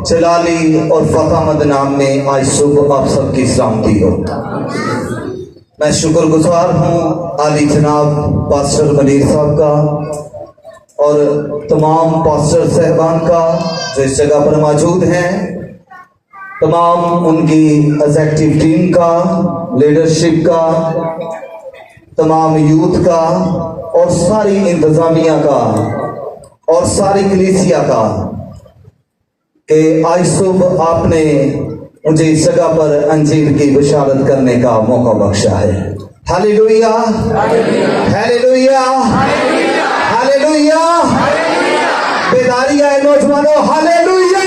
जलाली और फतामद नाम में आज सुबह आप सबकी सलामती हो। मैं शुक्रगुजार हूँ आली जनाब पास्टर मनीर साहब का और तमाम पास्टर साहबान का जो इस जगह पर मौजूद हैं, तमाम उनकी एग्जेक्टिव टीम का, लीडरशिप का, तमाम यूथ का और सारी इंतजामिया का और सारी कलीसिया का कि आज सुबह आपने मुझे इस जगह पर अंजीर की बशारत करने का मौका बख्शा है। Hallelujah, hallelujah, hallelujah. बेदारी है नौजवानों, हालेलुया।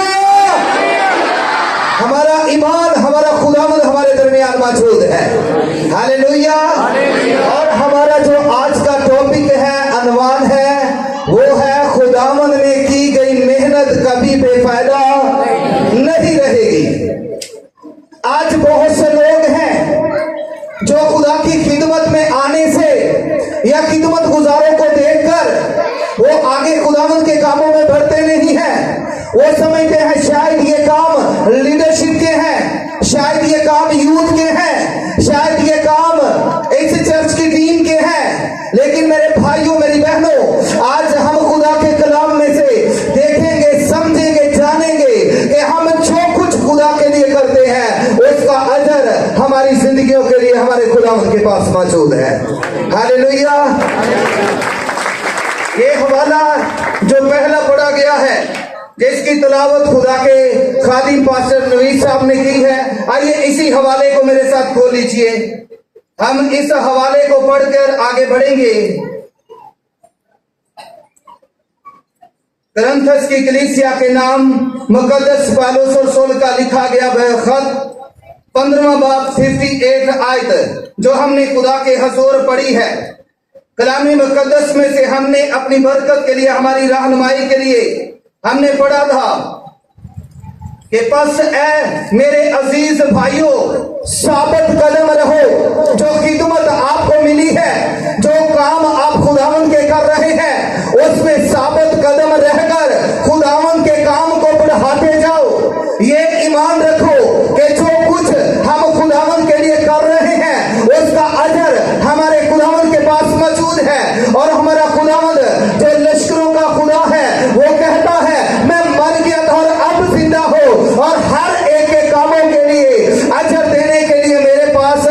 हमारा ईमान, हमारा खुदावंद हमारे दरमियान मौजूद है। हालेलुया। और हमारा जो आज का टॉपिक है, अनवान है, वो है खुदावंद ने की गई मेहनत कभी बेफायदा नहीं रहेगी। आज बहुत से लोग हैं जो खुदा की खिदमत में आने से या खिदमत गुजारों को देखकर वो आगे खुदावंद के कामों में बढ़ते नहीं हैं। वो समझते हैं शायद ये काम लीडरशिप के हैं, शायद ये काम यूथ के हैं, शायद ये काम इस चर्च की टीम के हैं। लेकिन मेरे भाइयों, मेरी बहनों, आज हम खुदा के कलाम में से देखेंगे, समझेंगे, जानेंगे कि हम जो कुछ खुदा के लिए करते हैं उसका अजर हमारी जिंदगियों के लिए हमारे खुदावंद के पास मौजूद है। हालेलुया। ये हवाला जो पहला पढ़ा गया है, जिसकी तिलावत खुदा के खादिम पास्टर नवीद साहब ने की है, आइए इसी हवाले को मेरे साथ खोल लीजिए। हम इस हवाले को पढ़कर आगे बढ़ेंगे। करंथस की कलीसिया के नाम मुकद्दस पौलुस रसूल का लिखा गया वह खत 15वां बाब 58 आयत जो हमने खुदा के हजूर पढ़ी है। कलामी मुकद्दस में से हमने अपनी बरकत के लिए, हमारी रहनुमाई के लिए हमने पढ़ा था कि पस ए मेरे अजीज भाइयों, साबित कदम रहो। जो खिदमत आपको मिली है, जो काम आप खुदावंद के कर रहे हैं, उसमें साबित कदम रहकर खुदावंद के काम को बढ़ाते जाओ। ये ईमान रखो कि जो कुछ हम खुदावंद के लिए कर रहे हैं उसका अजर हमारे खुदावंद के पास मौजूद है। और हमारा खुदावंद जो लश्करों का खुदा है, वो कहता है मैं मर गया था और अब जिंदा हो, और हर एक के कामों के लिए अजर देने के लिए मेरे पास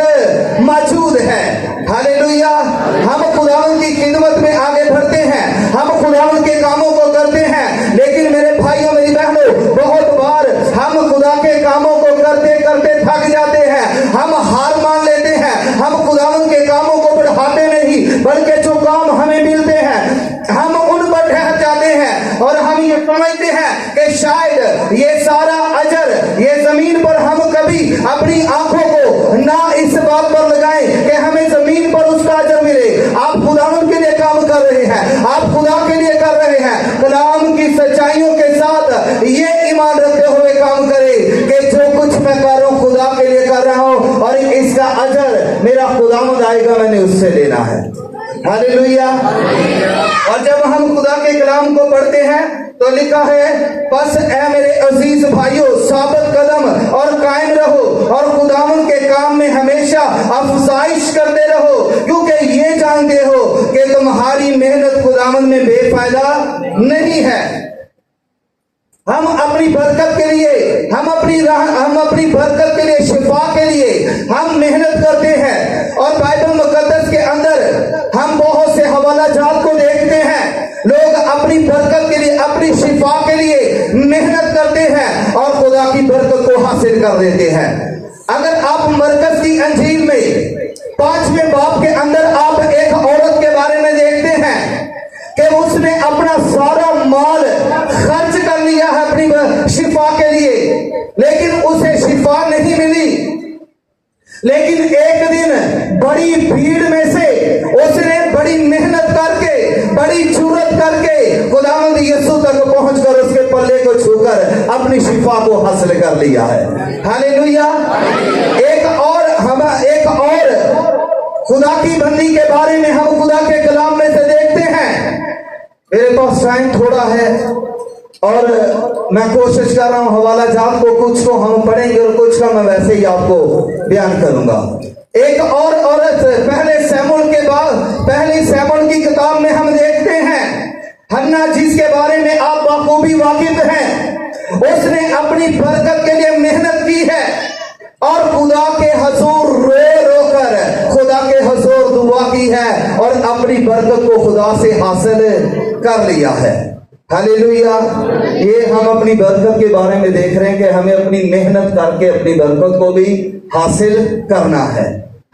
मौजूद है। हालेलुया। हम खुदावंद की खिदमत में आगे बढ़ते हैं, हम खुदावंद के कामों को करते हैं। लेकिन मेरे भाइयों, मेरी बहनों, बहुत बार हम खुदा के कामों को करते करते थक जाते हैं, हम हार मान लेते हैं, हम खुदावंद के कामों को बढ़ाते नहीं, बल्कि जो काम हमें मिलते हैं हम उन पर ठहर जाते हैं। और हम ये समझते हैं कि शायद ये सारा अजर ये जमीन पर हम कभी अपनी आंखों को ना इस बात पर लगाएं कि हमें जमीन पर उसका अजर मिले। आप खुदावंद के लिए काम कर रहे हैं, आप खुदा के लिए कर रहे हैं। कलाम की सच्चाइयों के साथ ये ईमान रखते हुए काम करें कि जो कुछ मैं कर रहा हूं खुदा के लिए कर रहा हूं, और इसका अजर मेरा खुदावंद आएगा, मैंने उससे लेना है। हालेलुया। और जब हम खुदा के कलाम को पढ़ते हैं तो लिखा है, बस ए मेरे अजीज भाइयों, साबित कदम और कायम रहो और खुदावंद के काम में हमेशा अफजाइश करते रहो, क्योंकि ये जानते हो कि तुम्हारी मेहनत खुदावंद में बेफायदा नहीं है। हम अपनी बरकत के लिए, हम अपनी बरकत के लिए, शिफा के लिए हम मेहनत करते हैं। और बाइबल मुकद्दस के अंदर हम बहुत से हवाला जात को देखते हैं, लोग अपनी बरकत के लिए, अपनी शिफा के लिए मेहनत करते हैं और खुदा की बरकत को हासिल कर लेते हैं। अगर आप मरकज की अंजील में 5वें बाब के अंदर आप एक औरत के बारे में देखते हैं कि उसने अपना सारा माल खर्च कर लिया है अपनी शिफा के लिए, लेकिन उसे शिफा नहीं मिली। लेकिन एक दिन बड़ी भीड़ में से उसने बड़ी मेहनत करके, बड़ी जरूरत करके खुदावंद यीशु तक पहुंचकर उसके पल्ले को छूकर अपनी शिफा को हासिल कर लिया है। हालेलुया। एक और खुदा की बंदी के बारे में हम खुदा के कलाम में से देखते हैं। मेरे पास टाइम थोड़ा है, और मैं कोशिश कर रहा हूं हवाला जात को कुछ को हम पढ़ेंगे और कुछ का मैं वैसे ही आपको बयान करूंगा। एक और औरत पहले सैमुएल की किताब में हम देखते हैं, हन्ना जिसके बारे में आप बखूबी वाकिफ हैं, उसने अपनी बरकत के लिए मेहनत की है और खुदा के हुजूर रो कर खुदा के हुजूर दुआ की है और अपनी बरकत को खुदा से हासिल कर लिया है। हालेलुया। ये हम अपनी बरकत के बारे में देख रहे हैं कि हमें अपनी मेहनत करके अपनी बरकत को भी हासिल करना है।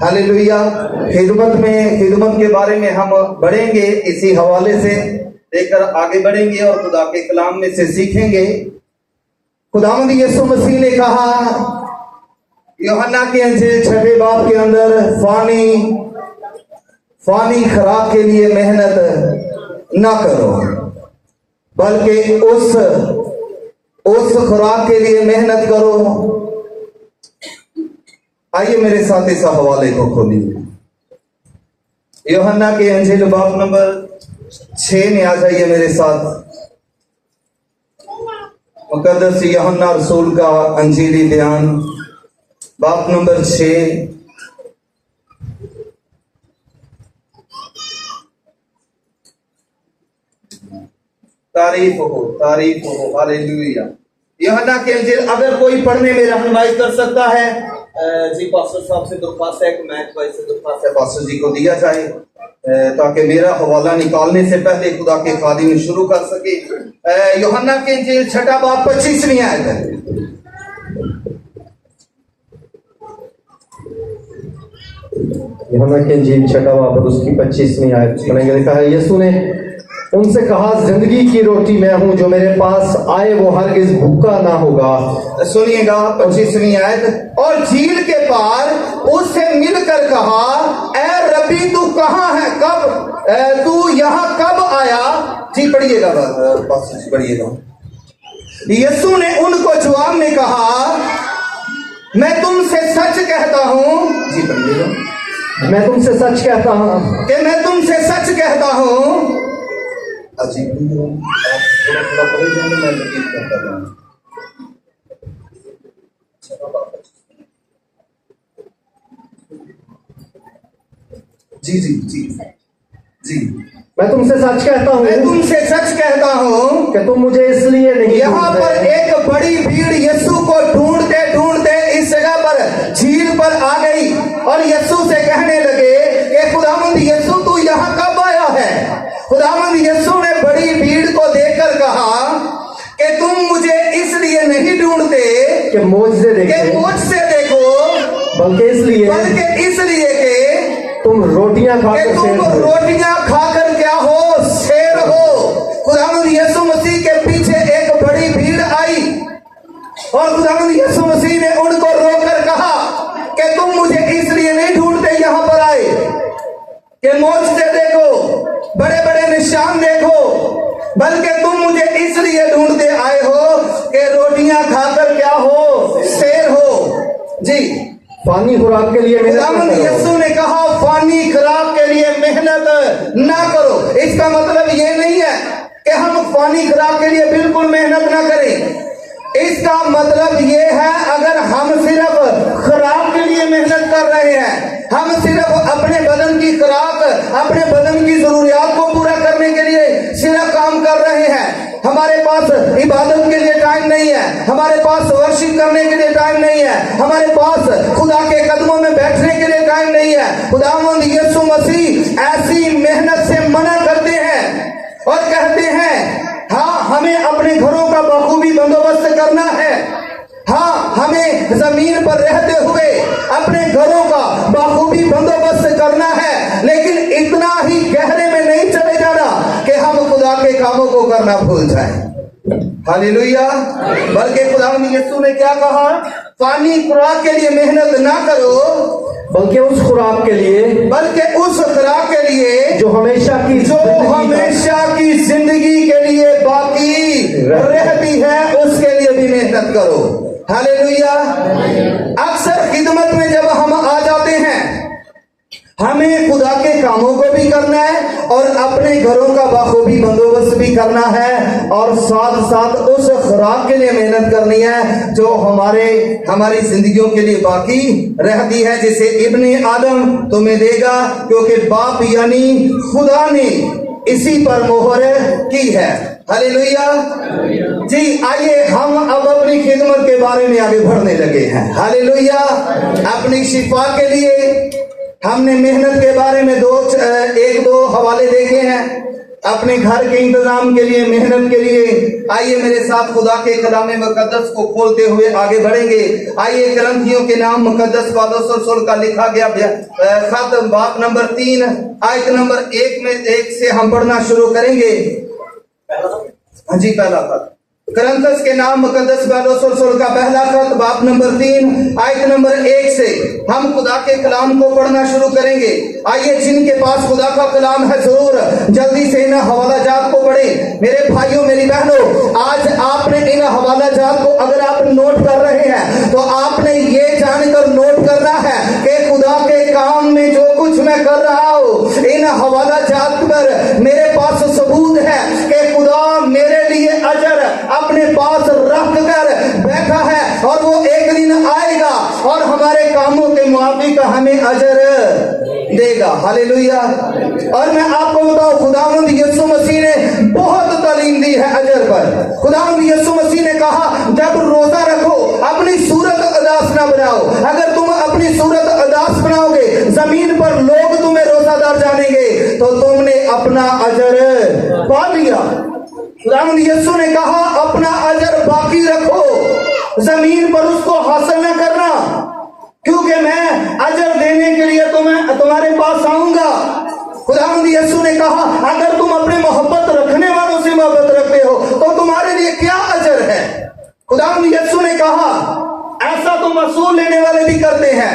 हालेलुया। खिदमत के बारे में हम बढ़ेंगे, इसी हवाले से लेकर आगे बढ़ेंगे और खुदा के कलाम में से सीखेंगे। खुदावंद यीशु मसीह ने कहा यूहन्ना के अंजील 6 बाब के अंदर, फानी खराब के लिए मेहनत ना करो बल्कि उस खुराक के लिए मेहनत करो। आइए मेरे साथ इस हवाले को खोलिए, यूहन्ना के अंजील बाब नंबर 6 में आ जाइए मेरे साथ। मुकद्दस यूहन्ना रसूल का अंजीली बयान बाब नंबर 6 तारीफ हो हालेलुया। यूहन्ना के अंजील अगर कोई पढ़ने में रहनुमाई कर सकता है, जी पास्टर साहब से दरख्वास्त है कि मैच भाई से दरख्वास्त है पास्टर जी को दिया जाए ताकि मेरा हवाला निकालने से पहले खुदा के खादिम शुरू कर सके। यूहन्ना के अंजील 6 बाब 25वीं आयत है। यूहन्ना के अंजील 6 बाब उसकी 25वीं आयत पढ़ेंगे। लिखा है, यीशु ने उनसे कहा, जिंदगी की रोटी मैं हूं, जो मेरे पास आए वो हरगिज भूखा ना होगा। सुनिएगा 25वीं आयत। और झील के पार उससे मिलकर कहा, ए रब्बी तू कहाँ है, कब तू यहाँ कब आया? जी पढ़िएगा, बस पढ़िएगा। यीशु ने उनको जवाब में कहा, मैं तुमसे सच कहता हूँ। जी पढ़िएगा। मैं तुमसे सच कहता हूँ कि मैं तुमसे सच कहता हूँ। अजीब थोड़ा परेशान मैं लतीफ करता हूँ। जी जी जी जी मैं तुमसे सच कहता हूँ, मैं तुमसे सच कहता हूँ कि तुम मुझे इसलिए नहीं। यहाँ पर एक बड़ी भीड़ यीशु को ढूंढते ढूंढते इस जगह पर झील पर आ गई और यीशु से कहने लगे कि खुदावंद यीशु तू यहाँ कब आया है? खुदावंद यीशु ने बड़ी भीड़ को देखकर कहा कि तुम मुझे इसलिए नहीं ढूंढते कि मुझसे देखो बल्कि इसलिए कि तुम रोटियां खाकर क्या हो? शेर हो। खुदावंद यीशु मसीह के पीछे एक बड़ी भीड़ आई और खुदावंद यीशु मसीह ने उनको रोककर कहा कि तुम मुझे इसलिए नहीं ढूंढते यहाँ पर आए कि मुझसे देखो, बड़े बड़े निशान देखो, बल्कि तुम मुझे इसलिए ढूंढते आए हो कि रोटियां खाकर क्या हो? शेर हो। जी फानी खुराक के लिए खुदावंद यीशु ने कहा, फानी खुराक के लिए मेहनत ना करो। इसका मतलब ये नहीं है कि हम फानी खुराक के लिए बिल्कुल मेहनत ना करें। इसका मतलब ये है, अगर हम सिर्फ खुराक के लिए मेहनत कर रहे हैं, हम सिर्फ अपने बदन की खुराक, अपने बदन की जरूरियात को पूरा करने के लिए सिर्फ काम कर रहे हैं, हमारे पास इबादत के लिए टाइम नहीं है, हमारे पास वर्शिप करने के लिए टाइम नहीं है, हमारे पास खुदा के कदमों में बैठने के लिए टाइम नहीं है, खुदावंद यीशु मसीह ऐसी मेहनत से मना करते हैं और कहते हैं, हाँ हमें अपने घरों का बखूबी बंदोबस्त करना है, हाँ हमें जमीन पर रहते हुए अपने घरों का बखूबी बंदोबस्त करना है, लेकिन इतना ही गहरे में नहीं चले जाना कि हम खुदा के कामों को करना भूल जाएं। हालेलुया। बल्कि खुदावंद यीशु ने क्या कहा? पानी खुराक के लिए मेहनत ना करो, बल्कि उस खुराक के लिए जो हमेशा की जिंदगी के लिए बाकी रहती है, उसके लिए भी मेहनत करो। हालेलुया। अक्सर खिदमत में जब हम आ जाते हैं, हमें खुदा के कामों को भी करना है और अपने घरों का बखूबी बंदोबस्त भी करना है, और साथ साथ उस खुराक के लिए मेहनत करनी है जो हमारी जिंदगियों के लिए बाकी रहती है, जिसे इब्ने आदम तुम्हें देगा, क्योंकि बाप यानी खुदा ने इसी पर मोहर की है। हालेलुया जी। आइए हम अब अपनी खिदमत के बारे में आगे बढ़ने लगे हैं। हालेलुया। अपनी शिफा के लिए हमने मेहनत के बारे में एक दो हवाले देखे हैं। अपने घर के इंतजाम के लिए, मेहनत के लिए आइए मेरे साथ खुदा के कलाम मुकद्दस को खोलते हुए आगे बढ़ेंगे। आइए करंथियों के नाम मुकद्दस पौलुस रसूल का लिखा गया खत बाब नंबर 3 आयत नंबर 1 से हम पढ़ना शुरू करेंगे। हाँ जी, पहला खत करंथस के नाम मुकद्दस पौलुस रसूल का पहला खत बाब नंबर 3 आयत नंबर 1 से हम खुदा के कलाम को पढ़ना शुरू करेंगे। आइए जिनके पास खुदा का कलाम है जरूर जल्दी से इन हवाला जात को पढ़ें। मेरे भाइयों मेरी बहनों, आज आपने इन हवाला जात को अगर आप नोट कर रहे हैं तो आपने ये जानकर नोट करना है कि खुदा के काम में जो कुछ मैं कर रहा हूँ, इन हवाला जात पर मेरे पास सबूत है कि खुदा मेरे लिए अजर अपने पास रख कर बैठा है, और वो एक दिन आएगा और हमारे कामों के मुआफिक हमें अजर देगा। हालेलुया। और मैं आपको बताऊं, खुदावंद यीशु मसीह ने बहुत तालीम दी है अजर पर। खुदावंद यीशु मसीह ने कहा जब रोजा रखो अपनी सूरत अदास ना बनाओ। अगर तुम अपनी सूरत अदास बनाओगे, जमीन पर लोग तुम्हें रोजादार जानेंगे, तो तुमने अपना अजर पा लिया। खुदावंद यीशु ने कहा अपना अजर बाकी रखो, जमीन पर उसको हासिल न करना, क्योंकि मैं अजर देने के लिए तुम्हारे पास आऊंगा। खुदावंद यीशु ने कहा अगर तुम अपने मोहब्बत रखने वालों से मोहब्बत रखते हो तो तुम्हारे लिए क्या अजर है। खुदावंद यीशु ने कहा ऐसा तो वसूल लेने वाले भी करते हैं।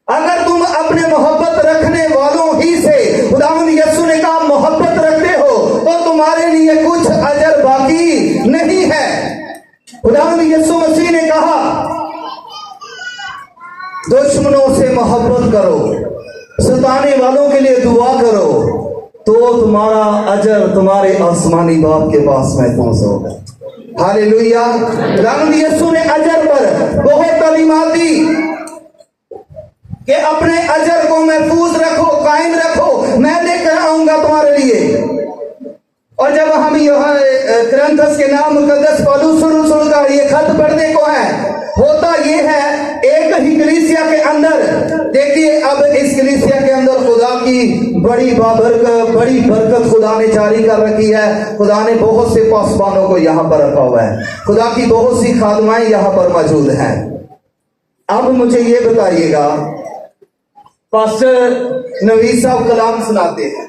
अगर तुम अपने मोहब्बत रखने वालों ही से, खुदावंद यीशु ने कहा मोहब्बत रखते हो, तो तुम्हारे लिए कुछ अजर बाकी नहीं है। खुदावंद यीशु मसीह ने कहा दुश्मनों से मोहब्बत करो, सताने वालों के लिए दुआ करो, तो तुम्हारा अजर तुम्हारे आसमानी बाप के पास महफूज होगा। हालेलुया। खुदावंद यीशु ने अजर पर बहुत तालीमात दी कि अपने अजर को महफूज रखो, कायम रखो, मैं लेकर आऊंगा तुम्हारे लिए। और जब हम यह करंथस के नाम मुकद्दस पौलुस रसूल का ये खत पढ़ने को है, होता ये है एक ही कलीसिया के अंदर, देखिए अब इस कलीसिया के अंदर खुदा की बड़ी बरकत खुदा ने जारी कर रखी है। खुदा ने बहुत से पासबानों को यहाँ पर रखा हुआ है, खुदा की बहुत सी खादमाएं यहाँ पर मौजूद हैं। अब मुझे ये बताइएगा, पास्टर नवीद साहब कलाम सुनाते हैं,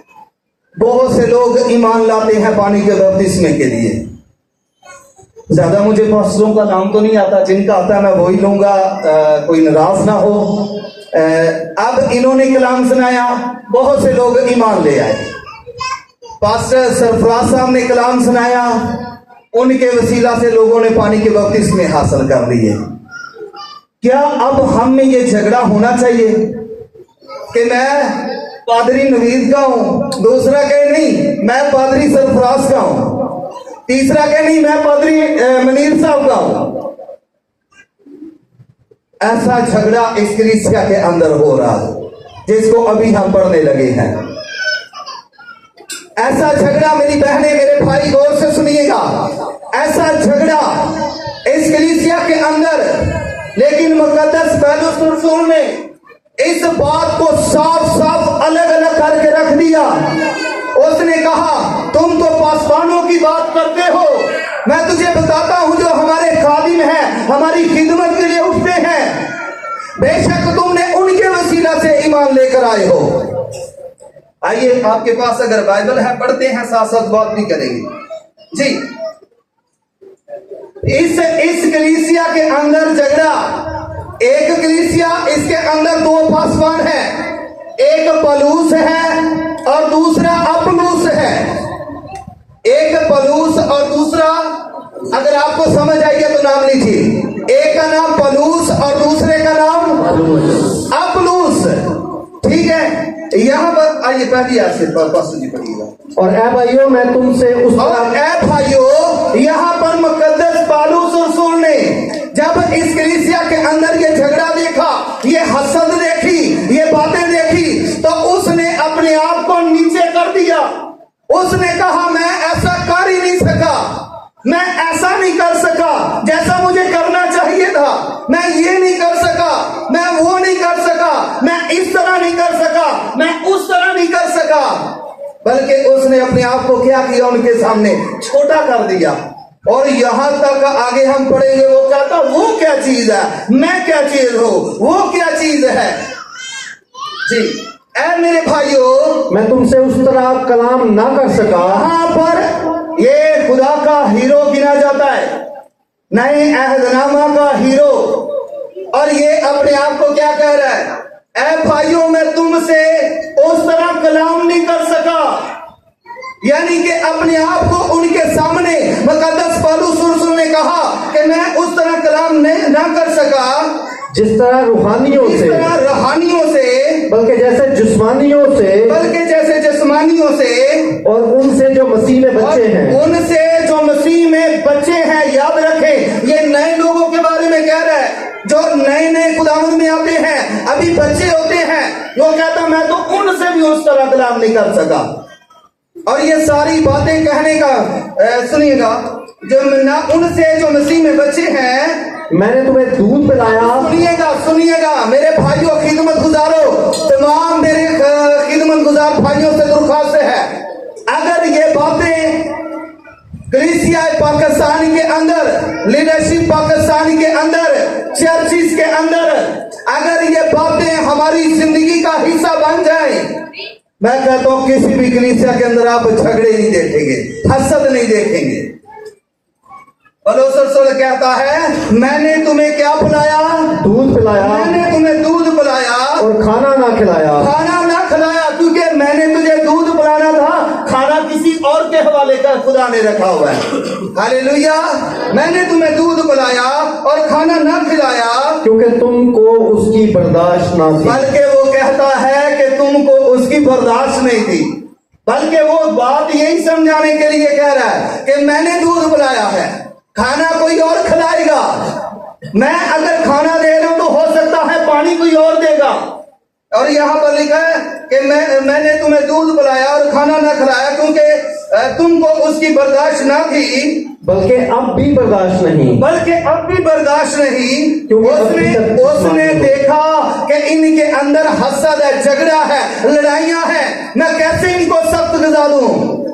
बहुत से लोग ईमान लाते हैं पानी के बपतिस्मे के लिए। ज्यादा मुझे पास्टरों का नाम तो नहीं आता, जिनका आता है मैं वही लूंगा, कोई नाराज ना हो। अब इन्होंने कलाम सुनाया, बहुत से लोग ईमान ले आए। पास्टर सरफराज साहब ने कलाम सुनाया, उनके वसीला से लोगों ने पानी के बपतिस्मे हासिल कर लिए। क्या अब हम में ये झगड़ा होना चाहिए कि मैं पादरी नवीद का हूं, दूसरा कहे नहीं मैं पादरी सरफराज का हूं, तीसरा कहे नहीं मैं पादरी मनीर साहब का हूं। ऐसा झगड़ा इस कलीसिया के अंदर हो रहा है, जिसको अभी हम पढ़ने लगे हैं। ऐसा झगड़ा मेरी बहनें मेरे भाई गौर से सुनिएगा, ऐसा झगड़ा इस कलीसिया के अंदर, लेकिन मुकद्दस पौलुस रसूल ने इस बात को साफ साफ अलग अलग करके रख दिया। उसने कहा तुम तो पासबानों की बात करते हो, मैं तुझे बताता हूं जो हमारे खादिम हैं, हमारी खिदमत के लिए उठते हैं, बेशक तुमने उनके वसीला से ईमान लेकर आए हो। आइए आपके पास अगर बाइबल है, पढ़ते हैं, साथ साथ बात भी करेंगे जी। इस कलीसिया के अंदर झगड़ा, एक कलीसिया, इसके अंदर दो पासवान है, एक पलूस है और दूसरा अपुलूस है। एक पलूस और दूसरा, अगर आपको समझ आइए तो नाम लीजिए। एक का नाम पलूस और दूसरे का नाम अपुलूस। ठीक पहली आयत से पास्टर जी पढ़िएगा। और ऐ भाइयों मैं तुमसे उस और तरह ऐ भाइयों, यहाँ पर मुकद्दस पौलुस रसूल ने जब इस कलीसिया के अंदर ये झगड़ा देखा, ये हसद देखी, ये बातें देखी, तो उसने अपने आप को नीचे कर दिया। उसने कहा मैं ऐसा कर ही नहीं सका, मैं ऐसा नहीं कर सका जैसा मुझे करना चाहिए था, मैं ये नहीं कर सका, मैं वो नहीं कर सका, मैं इस तरह नहीं कर सका, मैं उस तरह नहीं कर सका, बल्कि उसने अपने आप को क्या किया, उनके सामने छोटा कर दिया। और यहां तक आगे हम पढ़ेंगे, वो कहता वो क्या चीज है, मैं क्या चीज हूं, वो क्या चीज है। जी ऐ मेरे भाइयों, मैं तुमसे उस तरह कलाम ना कर सका। वहां पर ये खुदा का हीरो गिना जाता है, नए अहदनामा का हीरो, और ये अपने आप को क्या कह रहा है, ऐ भाइयों मैं तुमसे उस तरह कलाम नहीं कर सका, यानी कि अपने आप को उनके सामने मुकद्दस पौलुस रसूल ने कहा कि मैं उस तरह कलाम नहीं ना कर सका जिस तरह रूहानियों इस से, तरह रूहानियों से, बल्कि जैसे जिस्मानियों से, बल्कि जैसे जिस्मानियों से, और उनसे जो मसीह में बच्चे हैं। उनसे जो मसीह में बच्चे हैं। याद रखें, ये नए लोगों के बारे में कह रहा है, जो नए नए खुदावंद में आते हैं, अभी बच्चे होते हैं। वो कहता मैं तो उनसे भी उस तरह कलाम नहीं कर सका। और ये सारी बातें कहने का सुनिएगा, जो ना उनसे जो मसीह में बच्चे हैं, मैंने तुम्हें दूध पिलाया। सुनिएगा सुनिएगा मेरे भाइयों, खिदमत गुजारो, तमाम मेरे खिदमत गुजार भाइयों से दरख्वास्त है, अगर ये बातें कलीसिया पाकिस्तान के अंदर, लीडरशिप पाकिस्तान के अंदर, चर्चिस के अंदर, अगर ये बातें हमारी जिंदगी का हिस्सा बन जाए, मैं कहता हूं किसी भी कलीसिया के अंदर आप झगड़े नहीं देखेंगे, हसद नहीं देखेंगे। पौलुस रसूल कहता है मैंने तुम्हें क्या पिलाया, दूध पिलाया, मैंने तुम्हें दूध पिलाया और खाना ना खिलाया। खाना ना खिलाया, क्योंकि मैंने तुझे दूध पिलाना था, खाना किसी और के हवाले का खुदा ने रखा हुआ है। हालेलुया, मैंने तुम्हें दूध पिलाया और खाना ना खिलाया क्योंकि तुमको उसकी बर्दाश्त ना थी। बल्कि वो कहता है कि तुमको उसकी बर्दाश्त नहीं थी, बल्कि वो बात यही समझाने के लिए कह रहा है कि मैंने दूध पिलाया है, खाना कोई और खिलाएगा। मैं अगर खाना दे रहा हूं तो हो सकता है पानी कोई और देगा। और यहाँ पर लिखा है कि मैंने तुम्हें दूध पिलाया और खाना ना खिलाया, क्योंकि तुमको उसकी बर्दाश्त ना थी, बल्कि अब भी बर्दाश्त नहीं, बल्कि अब भी बर्दाश्त नहीं। क्योंकि उसने देखा कि इनके अंदर हसद है, झगड़ा है, लड़ाइयां हैं, मैं कैसे इनको सख्त ग़िज़ा दूं,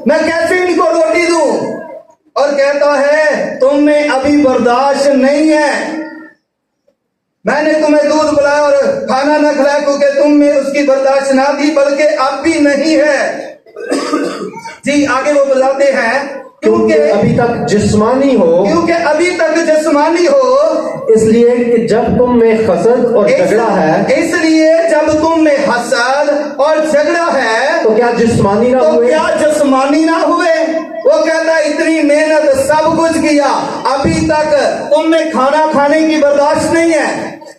मैं कैसे इनको रोटी दूं। और कहता है तुम में अभी बर्दाश्त नहीं है, मैंने तुम्हें दूध पिलाया और खाना न खिलाया, क्योंकि तुम में उसकी बर्दाश्त ना थी, बल्कि अब भी नहीं है। जी आगे वो बताते हैं क्योंकि अभी तक जिस्मानी हो, क्योंकि अभी तक जिस्मानी हो, इसलिए कि जब तुम में हसद और झगड़ा है, इसलिए जब तुम में हसद और झगड़ा है तो क्या जिस्मानी ना तो हुए? क्या जिस्मानी ना हुए। वो कहता है इतनी मेहनत सब कुछ किया, अभी तक तुम में खाना खाने की बर्दाश्त नहीं है,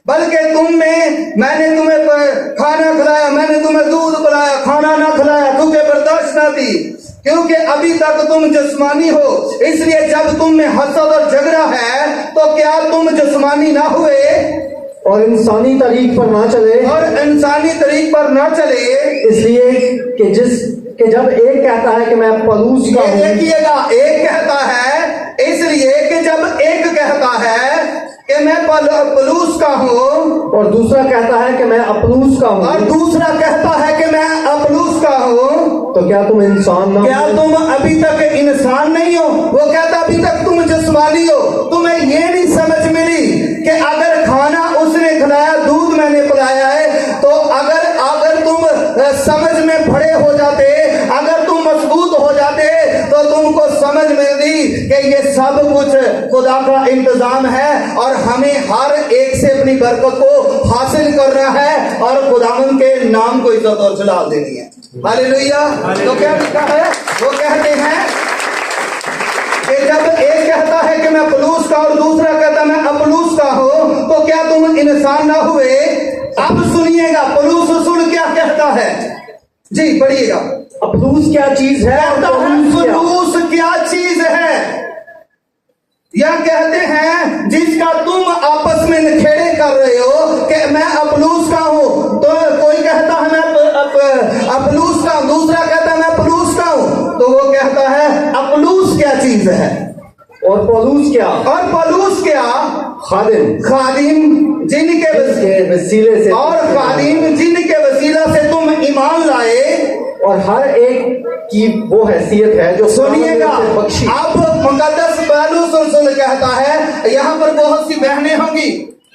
बल्कि तुम में मैंने तुम्हें खाना खिलाया, मैंने तुम्हें दूध पिलाया, खाना ना खिलाया, क्योंकि बर्दाश्त ना थी, क्योंकि अभी तक तुम जिस्मानी हो। इसलिए जब तुम में हसद और झगड़ा है तो क्या तुम जिस्मानी ना हुए और इंसानी तरीक पर ना चले, और इंसानी तरीक पर ना चले। इसलिए कि जब एक कहता है कि मैं पौलुस का हूं, देखिएगा, एक कहता है, इसलिए कि जब एक कहता है कि मैं पौलुस का हूं, और दूसरा कहता है कि मैं अपुल्लोस का हूं, और दूसरा कहता है कि मैं अपुल्लोस का हूं, तो क्या तुम इंसान ना क्या हो? तुम अभी तक इंसान नहीं हो। वो कहता अभी तक तुम जिस्मानी हो, तुम्हें ये नहीं समझ मिली कि अगर खाना उसने खिलाया, दूध मैंने पिलाया है, तो अगर तुम समझ में बड़े हो जाते, अगर तुम मजबूत हो जाते, तो तुमको समझ मिलती कि ये सब कुछ खुदा का इंतजाम है और हमें हर एक से अपनी बरकत को हासिल करना है और खुदावंद के नाम को इज्जत और जलाल देनी है। हालेलुया। तो क्या लिखा है, वो कहते हैं कि जब एक कहता है कि मैं पौलुस का और दूसरा कहता मैं अपुल्लोस का हूं, तो क्या तुम इंसान ना हुए। अब सुनिएगा पौलुस रसूल क्या कहता है, जी पढ़िएगा। अपलूस क्या चीज है? कहता है फलूस क्या चीज है? या कहते हैं जिसका तुम आपस में नखेड़े कर रहे हो कि मैं अपलूस का हूं, तो कोई कहता है मैं अपलूस का, दूसरा कहता है मैं पलूस का हूं, तो वो कहता है अपलूस क्या चीज है? और पौलुस क्या? और पलूस क्या? खादिम। खादिम जिनके वसीले से, और खादिम जिनके वसीला से तुम ईमान लाए। और हर एक की वो हैसियत है जो सुनिएगा, बख्शी। अब मुकद्दस पौलुस रसूल कहता है, यहाँ पर बहुत सी बहनें होंगी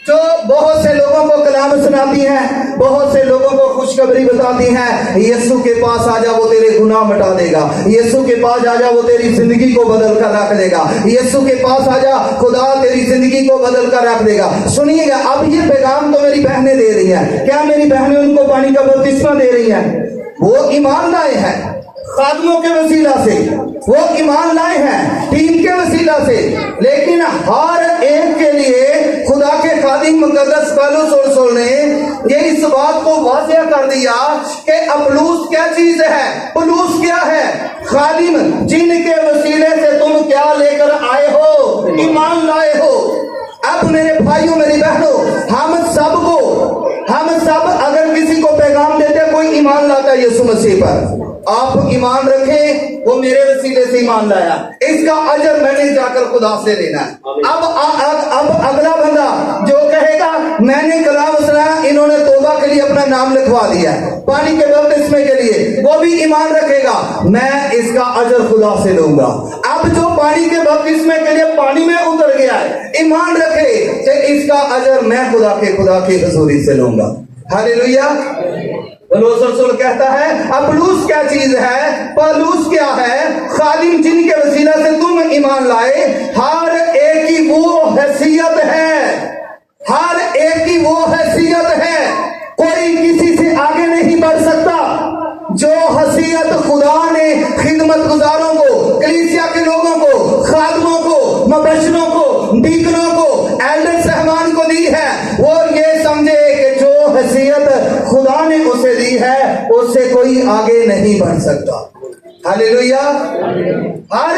जो बहुत से लोगों को कलाम सुनाती हैं, बहुत से लोगों को खुशखबरी बताती हैं, यीशु के पास आ जा वो तेरे गुनाह मिटा देगा, यीशु के पास आ जा वो तेरी जिंदगी को बदल कर रख देगा, यीशु के पास आ जा खुदा तेरी जिंदगी को बदल कर रख देगा। सुनिएगा, अब ये पैगाम तो मेरी बहनें दे रही हैं। क्या मेरी बहनें उनको पानी का बपतिस्मा दे रही हैं? वो ईमान लाए हैं खादमों के वसीला से, वो ईमान लाए हैं टीम के वसीला से, लेकिन हर एक के लिए खुदा के खादिम मुकद्दस पौलुस रसूल ने ये इस बात को वाज़ेह कर दिया कि अपलूस क्या चीज है, पलूस क्या है? खादिम जिनके वसीले से तुम क्या लेकर आए हो? ईमान लाए हो। अब मेरे भाइयों मेरी बहनों, हम सब अगर किसी को पैगाम देते, कोई ईमान लाता है यीशु मसीह पर, आप ईमान रखें वो मेरे वसीले से ईमान लाया, इसका अजर मैंने जाकर खुदा से लेना है। अब अगला बंदा जो कहेगा मैंने कलाम सुना, इन्होंने तौबा के लिए अपना नाम लिखवा दिया पानी के बपतिस्मे के लिए, वो भी ईमान रखेगा, मैं इसका अजर खुदा से लूंगा। अब जो पानी के बपतिस्मे के लिए पानी में उतर गया है, ईमान रखे कि इसका अजर मैं खुदा की हजूरी से लूंगा। हालेलुया। पौलुस रसूल कहता है अपलूस क्या चीज है? पौलुस क्या है? खादिम जिनके वसीला से तुम ईमान लाए। हर एक की वो हैसियत है, हर एक की वो हैसियत है, कोई किसी से आगे नहीं बढ़ सकता। जो हैसियत खुदा ने खिदमत गुजारों को, कलीसिया के लोगों को, खादमों को, मबशरों को, डीकनों को, एल्डर सहमान को दी है, वो ये समझे कि जो हैसियत खुदा ने उसे दी है उससे कोई आगे नहीं बढ़ सकता। हालेलुया। हर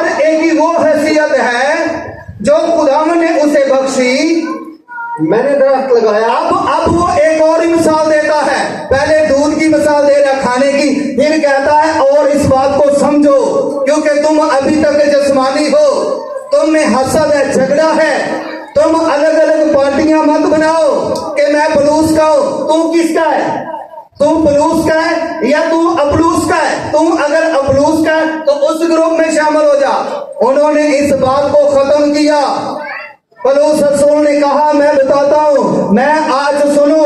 एक की वो हैसियत है जो खुदा ने उसे बख्शी। मैंने दरख्त लगाया। अब वो एक और ही मिसाल देता है, पहले दूध की मिसाल दे रहा खाने की, फिर कहता है और इस बात को समझो क्योंकि तुम अभी तक जिस्मानी हो, तुम में हसद है, झगड़ा है, तुम अलग अलग पार्टियां मत बनाओ कि मैं पलूस का हूं, तू किसका है? तू पलूस का है या तू अपलूस का है? तुम अगर अपलूस का है तो उस ग्रुप में शामिल हो जा। उन्होंने इस बात को खत्म किया। पौलुस रसूल ने कहा मैं बताता हूं, मैं आज सुनो,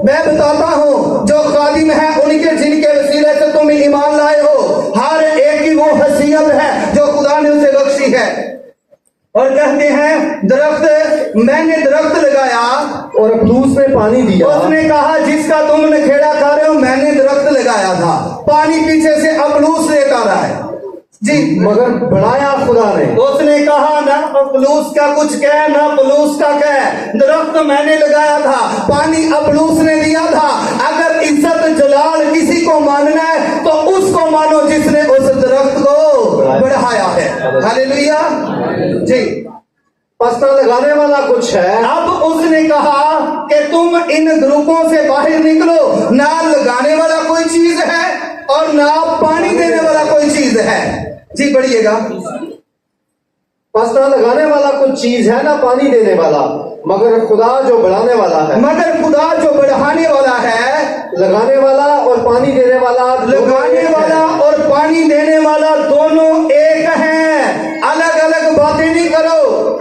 मैं बताता हूं जो खादिम है उनके जिनके वसीले से तुम ईमान लाए हो, हर एक की वो हैसियत है जो खुदा ने उसे बख्शी है। और कहते हैं दरख्त, मैंने दरख्त लगाया और अपलूस ने पानी दिया। उसने कहा जिसका तुम नखेड़ा खा रहे हो मैंने दरख्त लगाया था, पानी पीछे से अपलूस लेकर रहा है जी, मगर बढ़ाया खुदा ने। उसने कहा ना अपलूस का कुछ कह ना पलूस का कह, दरख्त मैंने लगाया था, पानी अपलूस ने दिया था। अगर इज्जत जलाल किसी को मानना है तो उसको मानो जिसने उस दरख्त को बढ़ाया है। हालेलुया जी। पसना लगाने वाला कुछ है। अब उसने कहा कि तुम इन ग्रुपों से बाहर निकलो, ना लगाने वाला कोई चीज है और ना पानी देने वाला कोई चीज है जी। बढ़िएगा। पसना लगाने वाला कुछ चीज है ना पानी देने वाला, मगर खुदा जो बढ़ाने वाला है। मगर खुदा जो बढ़ाने वाला है, लगाने वाला और पानी देने वाला, लगाने वाला और पानी देने वाला दोनों एक हैं। अलग अलग बातें नहीं करो,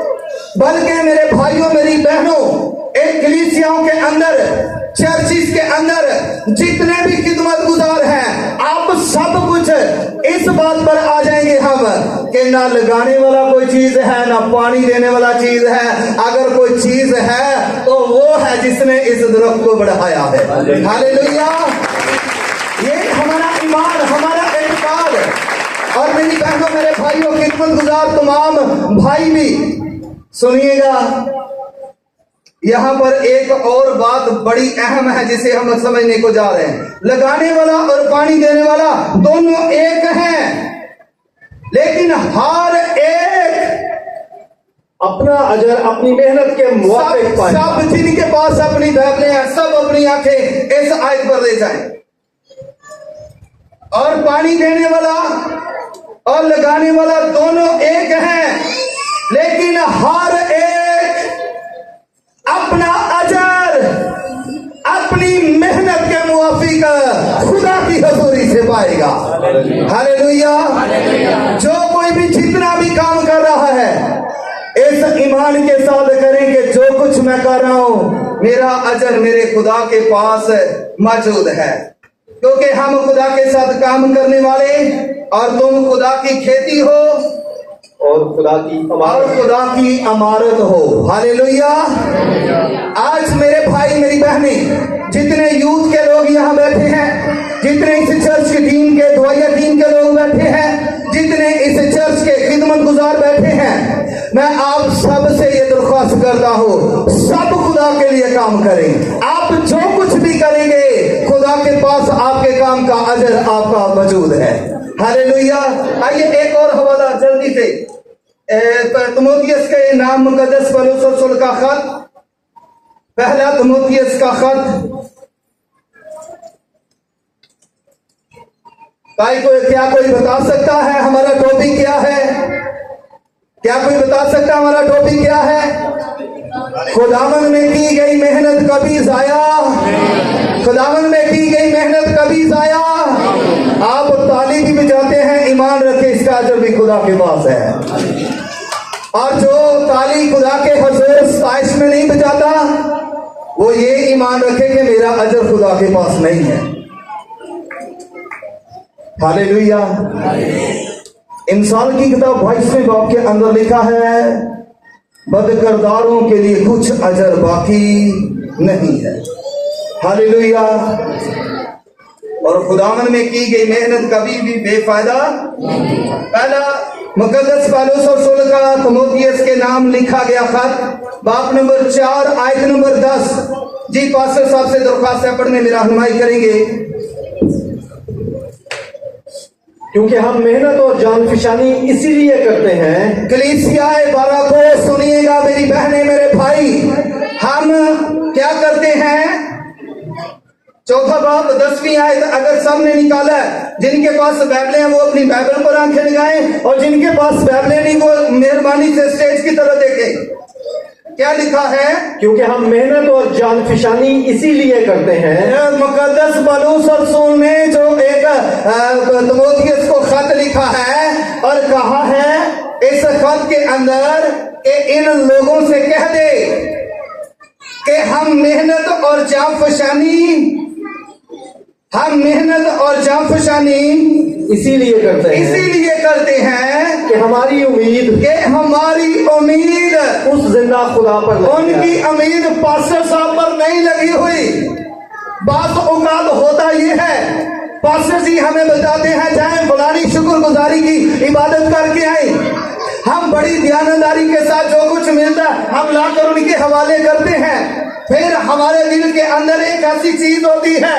बल्कि मेरे भाइयों मेरी बहनों, एक कलीसियाओं के अंदर, चर्चिस के अंदर जितने भी खिदमत गुजार हैं, आप सब कुछ इस बात पर आ जाएंगे हम कि ना लगाने वाला कोई चीज है ना पानी देने वाला चीज है। अगर कोई चीज है तो वो है जिसने इस दरख्त को बढ़ाया है। हालेलुया। ये हमारा ईमान, हमारा एतकाद। और मेरी बहनों मेरे भाइयों, खिदमत गुजार तमाम भाई भी सुनिएगा, यहाँ पर एक और बात बड़ी अहम है जिसे हम समझने को जा रहे हैं। लगाने वाला और पानी देने वाला दोनों एक हैं, लेकिन हर एक अपना अजर अपनी मेहनत के मुताबिक पाएगा। सब जिनके पास अपनी बाइबलें हैं सब अपनी आंखें इस आयत पर ले जाएं। और पानी देने वाला और लगाने वाला दोनों एक हैं, लेकिन हर एक अपना अजर अपनी मेहनत के मुआफिक खुदा की हजूरी से पाएगा। हालेलुया। जो कोई भी जितना भी काम कर रहा है इस ईमान के साथ करें कि जो कुछ मैं कर रहा हूं मेरा अजर मेरे खुदा के पास मौजूद है, क्योंकि हम खुदा के साथ काम करने वाले और तुम खुदा की खेती हो और खुदा की अमारत हो। हालेलुया। आज मेरे भाई मेरी बहनें, जितने यूथ के लोग यहाँ बैठे हैं, जितने इस चर्च की टीम के दुआया टीम के लोग बैठे हैं, जितने इस चर्च के खिदमत गुजार बैठे हैं, मैं आप सब से ये दरख्वास्त करता हूँ, सब खुदा के लिए काम करें। आप जो कुछ भी करेंगे खुदा के पास आपके काम का अजर आपका मौजूद है। हालेलुया। आइए एक और हवाला जल्दी से, तीमुथियुस के नाम मुकद्दस पौलुस रसूल का खत, पहला तीमुथियुस का खत। क्या कोई बता सकता है हमारा टॉपिक क्या है? क्या कोई बता सकता है हमारा टॉपिक क्या है? खुदावंद में की गई मेहनत कभी जाया, खुदावंद में की गई मेहनत कभी जाया। आप ताली भी बजाते हैं, ईमान रखे इसका अजर भी खुदा के पास है। और जो ताली खुदा के हजूर साइश में नहीं बजाता वो ये ईमान रखे कि मेरा अजर खुदा के पास नहीं है। हालेलुया। इंसान की किताब 22वें बाब के अंदर लिखा है, बदकिरदारों के लिए कुछ अजर बाकी नहीं है। हालेलुया। और खुदावन में की गई मेहनत कभी भी बेफायदा। पहला मुकद्दस पौलुस रसूल का तीमुथियुस के नाम लिखा गया खत, बाब नंबर 4 आयत नंबर 10। जी पास्टर साहब से दरख्वास्त है, पढ़ने में रहनुमाई करेंगे। क्योंकि हम मेहनत और जान फिशानी इसीलिए करते हैं। कलीसियाए बारह को सुनिएगा मेरी बहनें मेरे भाई, हम क्या करते हैं? चौथा बाब 10वीं आयत अगर सबने निकाला है, जिनके पास बाइबलें हैं वो अपनी बाइबल पर आंखें लगाएं, और जिनके पास बाइबलें नहीं वो मेहरबानी से स्टेज की तरफ देखें। क्या लिखा है? क्योंकि हम मेहनत और जान फिशानी इसीलिए करते हैं। मुकद्दस पौलुस रसूल ने जो एक तीमुथियुस को खत लिखा है और कहा है इस खत के अंदर कि इन लोगों से कह दे कि हम मेहनत और जाफशानी इसीलिए करते हैं कि हमारी उम्मीद उस जिंदा खुदा पर उनकी उम्मीद पास्टर साहब पर नहीं लगी हुई। बात औकात होता ये है, पास्टर जी हमें बताते हैं जाएं फलानी शुक्रगुजारी की इबादत करके आए, हम बड़ी ध्यानदारी के साथ जो कुछ मिलता है हम लाकर उनके हवाले करते हैं। फिर हमारे दिल के अंदर एक ऐसी चीज होती है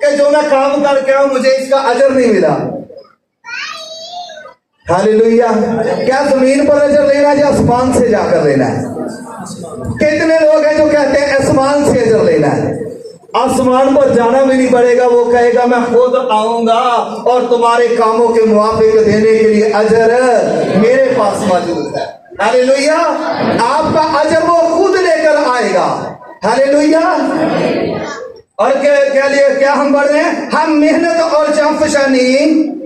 कि जो मैं काम करके आऊं मुझे इसका अजर नहीं मिला। हालेलुया। क्या जमीन पर अजर लेना है या आसमान से जाकर लेना है? कितने लोग हैं जो कहते हैं आसमान से अजर लेना है? आसमान पर जाना भी नहीं पड़ेगा, वो कहेगा मैं खुद आऊंगा और तुम्हारे कामों के मुआफिक देने के लिए अजर मेरे पास मौजूद है। हालेलुया। आपका अजर वो खुद लेकर आएगा। हालेलुया। और क्या हम बढ़ रहे हैं? हम मेहनत और जाफशानी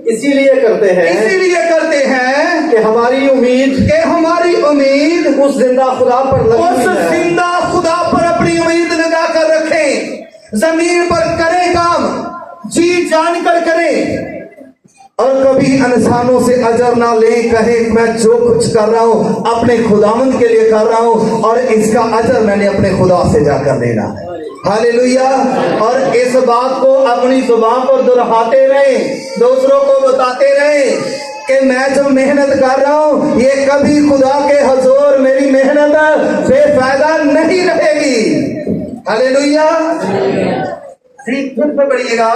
इसीलिए करते हैं कि हमारी उम्मीद उस जिंदा खुदा पर अपनी उम्मीद लगा कर रखें। जमीन पर करें काम, जी जान कर करें, और कभी इंसानों से अजर ना ले। कहे मैं जो कुछ कर रहा हूं अपने खुदावंद के लिए कर रहा हूं और इसका अजर मैंने अपने खुदा से जाकर देना है। हालेलुया। और इस बात को अपनी जुबान पर दोहराते रहें, दूसरों को बताते रहें कि मैं जो मेहनत कर रहा हूं ये कभी खुदा के हुजूर मेरी मेहनत बेफायदा नहीं रहेगी। हालेलुया। फिर पे पढ़िएगा।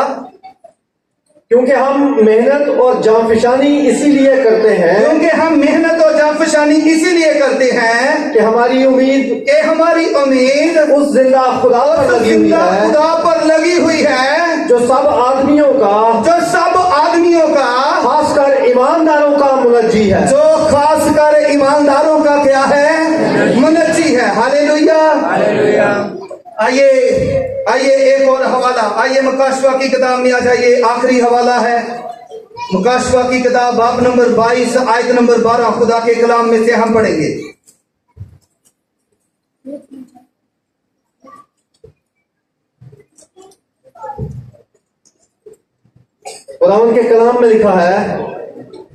क्योंकि हम मेहनत और जांफशानी इसीलिए करते हैं, क्योंकि हम मेहनत और जांफशानी इसीलिए करते हैं कि हमारी उम्मीद उस जिंदा खुदा पर लगी हुई है, खुदा पर लगी हुई है, जो सब आदमियों का खासकर ईमानदारों का मुनज्जी है, जो खासकर ईमानदारों का क्या है, मुनज्जी है। हालेलुया। आइए एक और हवाला, आइए मुकाशवा की किताब में आ जाइए। आखिरी हवाला है मुकाशवा की किताब, बाब नंबर 22 आयत नंबर 12। खुदा के कलाम में से हम पढ़ेंगे। खुदावंद के कलाम में लिखा है,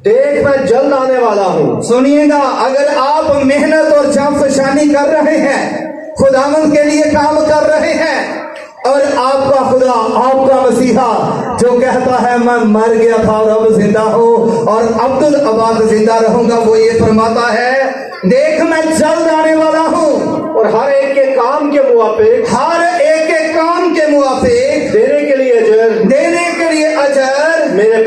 देख मैं जल्द आने वाला हूं। सुनिएगा, अगर आप मेहनत और जांफशानी कर रहे हैं, खुदावंद के लिए काम कर रहे हैं, और आपका खुदा, आपका मसीहा जो कहता है मैं मर गया था और अब जिंदा हूं और अब्दुल अबाद जिंदा रहूंगा, वो ये फरमाता है देख मैं जल्द आने वाला हूं और हर एक के काम के मुआफिक देने के लिए अजर मेरे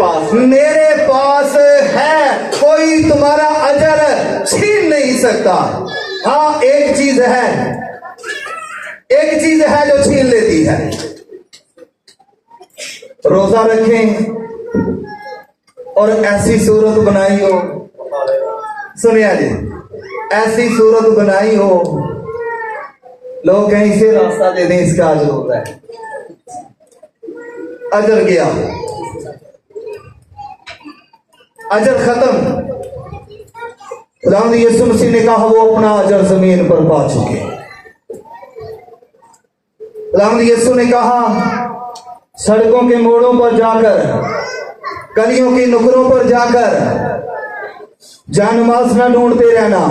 पास है। कोई तुम्हारा अजर छीन नहीं सकता। हाँ, एक चीज है जो छीन लेती है। रोजा रखें और ऐसी सूरत बनाई हो, सुनिया जी, ऐसी सूरत बनाई हो लोग कहीं से रास्ता दे दें, इसका अजर होता है। अजर गया, अजर खत्म। खुदावंद यीशु मसीह ने कहा वो अपना अजर जमीन पर पा चुके। खुदावंद यीशु ने कहा सड़कों के मोड़ों पर जाकर, गलियों की नुकरों पर जाकर जानमाज न ढूंढते रहना।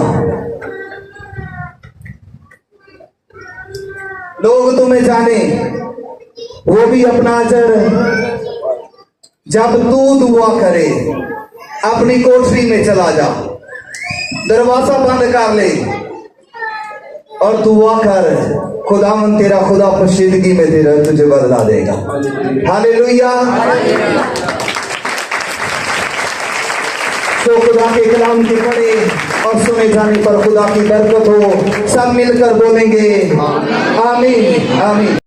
लोग तुम्हें जाने, वो भी अपना अजर जब तू दुआ करे अपनी कोठरी में चला जा, दरवाजा बंद कर ले और दुआ कर, खुदावंद तेरा खुदा पोशीदगी में तेरा तुझे बदला देगा। हालेलुया। तो खुदा के कलाम के पढ़े और सुने जाने पर खुदा की बरकत हो। सब मिलकर बोलेंगे आमीन आमीन।